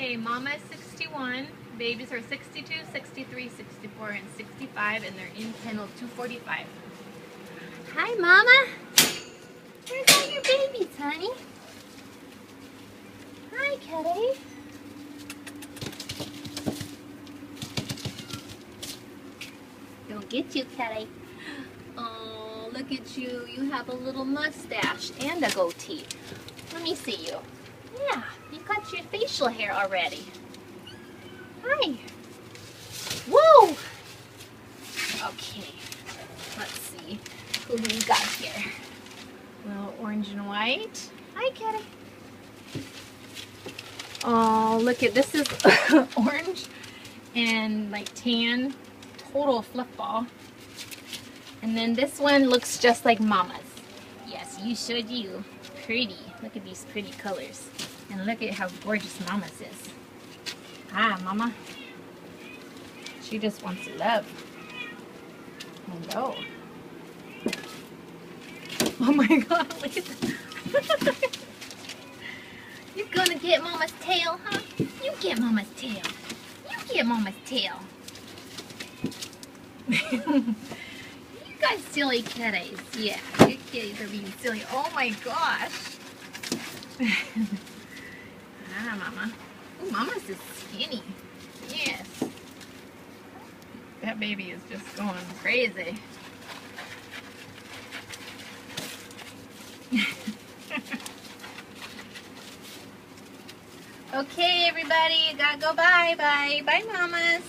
Okay, Mama is 61, babies are 62, 63, 64, and 65, and they're in kennel 245. Hi, Mama. Where's all your babies, honey? Hi, Kitty. Don't get you, Kitty. Oh, look at you. You have a little mustache and a goatee. Let me see you. Yeah, you got your facial hair already. Hi. Whoa! Okay, let's see who we got here. Little orange and white. Hi, Kitty. Oh, look at this is orange and like tan, total fluff ball. And then this one looks just like Mama's. Yes, you should you. Pretty. Look at these pretty colors. And look at how gorgeous Mama's is. Ah, Mama. She just wants love. Hello. Oh my God, look at that. You're gonna get Mama's tail, huh? You get Mama's tail. You get Mama's tail. You guys silly kitties. Yeah, you kitties are being silly. Oh my gosh. Ah, Mama. Oh, Mama's is skinny. Yes. That baby is just going crazy. Okay, everybody. Gotta go bye. Bye, Mamas.